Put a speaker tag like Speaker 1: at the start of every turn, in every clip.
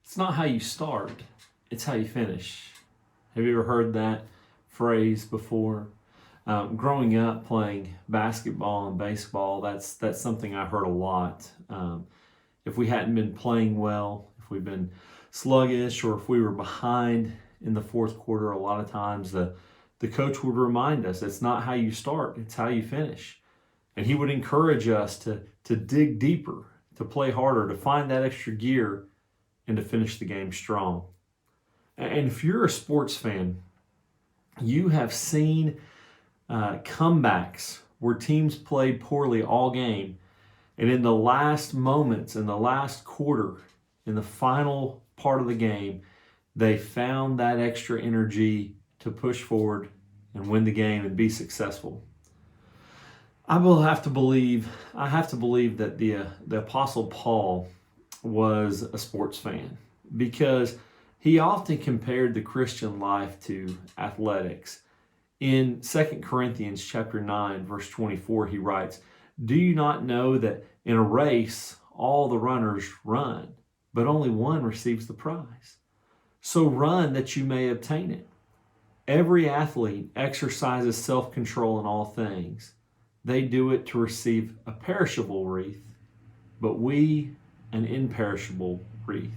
Speaker 1: It's not how you start, it's how you finish. Have you ever heard that phrase before? Growing up playing basketball and baseball, that's something I heard a lot. If we hadn't been playing well, if we've been sluggish, or if we were behind in the fourth quarter, a lot of times the coach would remind us it's not how you start, it's how you finish. And he would encourage us to dig deeper, to play harder, to find that extra gear, and to finish the game strong. And if you're a sports fan, you have seen comebacks where teams played poorly all game, and in the last moments, in the last quarter, in the final part of the game, they found that extra energy to push forward and win the game and be successful. I have to believe that the Apostle Paul was a sports fan, because he often compared the Christian life to athletics. In 2 Corinthians chapter 9, verse 24, he writes, "Do you not know that in a race all the runners run, but only one receives the prize? So run that you may obtain it. Every athlete exercises self-control in all things. They do it to receive a perishable wreath, but we an imperishable wreath."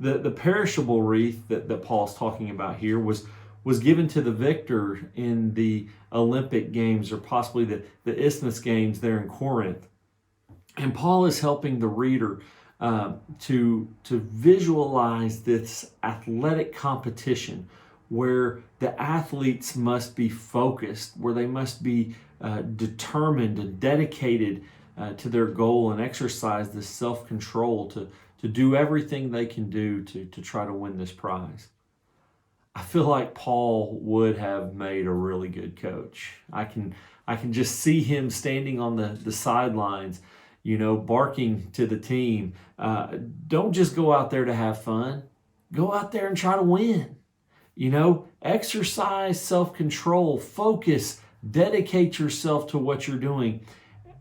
Speaker 1: The perishable wreath that Paul's talking about here was given to the victor in the Olympic Games, or possibly the Isthmus Games there in Corinth. And Paul is helping the reader to visualize this athletic competition where the athletes must be focused, where they must be determined and dedicated to their goal, and exercise this self-control to do everything they can do to try to win this prize. I feel like Paul would have made a really good coach. I can just see him standing on the sidelines, barking to the team. Don't just go out there to have fun. Go out there and try to win. Exercise self-control, focus, dedicate yourself to what you're doing.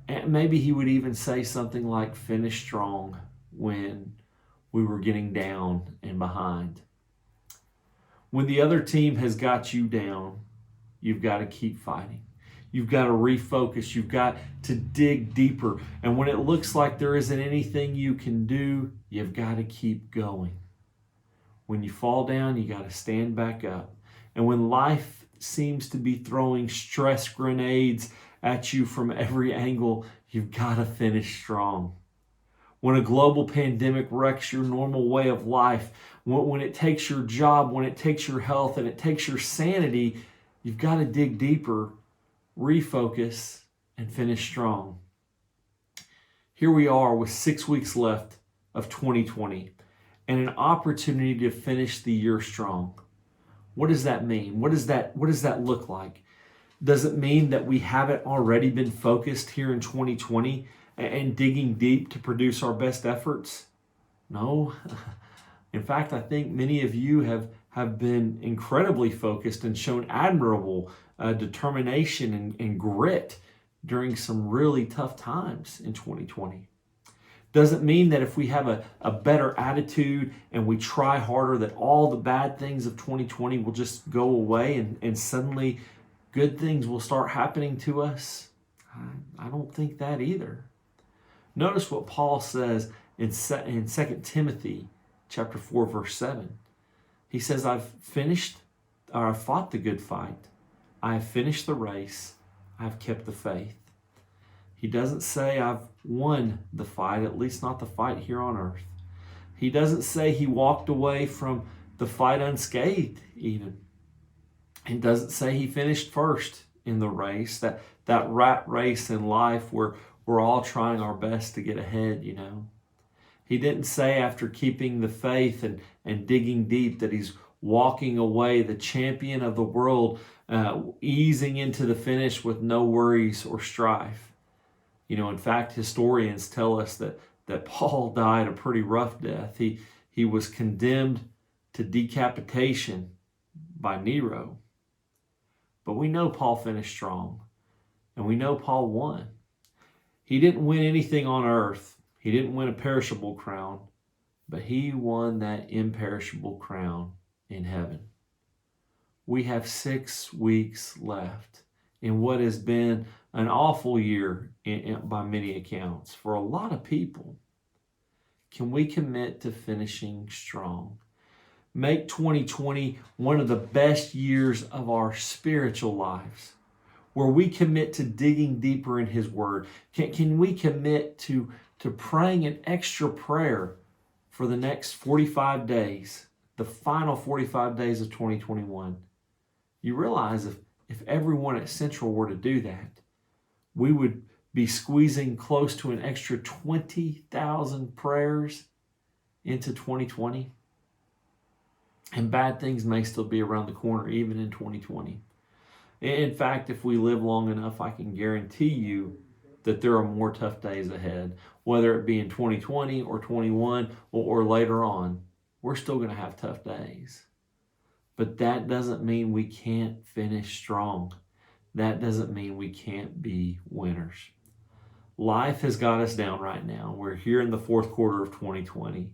Speaker 1: And maybe he would even say something like, finish strong when we were getting down and behind. When the other team has got you down, you've got to keep fighting. You've got to refocus. You've got to dig deeper. And when it looks like there isn't anything you can do, you've got to keep going. When you fall down, you got to stand back up. And when life seems to be throwing stress grenades at you from every angle, you've got to finish strong. When a global pandemic wrecks your normal way of life, when it takes your job, when it takes your health, and it takes your sanity, you've got to dig deeper, refocus, and finish strong. Here we are with 6 weeks left of 2020 and an opportunity to finish the year strong. What does that mean? What does that look like? Does it mean that we haven't already been focused here in 2020 and digging deep to produce our best efforts? No. In fact, I think many of you have been incredibly focused and shown admirable determination and grit during some really tough times in 2020. Does it mean that if we have a better attitude and we try harder, that all the bad things of 2020 will just go away and suddenly good things will start happening to us? I don't think that either. Notice what Paul says in 2 Timothy chapter 4, verse 7. He says, I've fought the good fight. I have finished the race. I have kept the faith. He doesn't say I've won the fight, at least not the fight here on earth. He doesn't say he walked away from the fight unscathed even. He doesn't say he finished first in the race, that rat race in life where we're all trying our best to get ahead, He didn't say after keeping the faith and digging deep that he's walking away the champion of the world, easing into the finish with no worries or strife. In fact, historians tell us that Paul died a pretty rough death. He was condemned to decapitation by Nero. But we know Paul finished strong, and we know Paul won. He didn't win anything on earth. He didn't win a perishable crown, but he won that imperishable crown in heaven. We have 6 weeks left in what has been an awful year by many accounts for a lot of people. Can we commit to finishing strong? Make 2020 one of the best years of our spiritual lives, where we commit to digging deeper in His Word. Can we commit to praying an extra prayer for the next 45 days, the final 45 days of 2021? You realize if everyone at Central were to do that, we would be squeezing close to an extra 20,000 prayers into 2020. And bad things may still be around the corner, even in 2020. In fact, if we live long enough, I can guarantee you that there are more tough days ahead, whether it be in 2020 or 21 or later on. We're still going to have tough days. But that doesn't mean we can't finish strong. That doesn't mean we can't be winners. Life has got us down right now. We're here in the fourth quarter of 2020.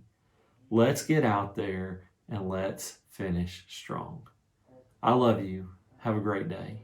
Speaker 1: Let's get out there and let's finish strong. I love you. Have a great day.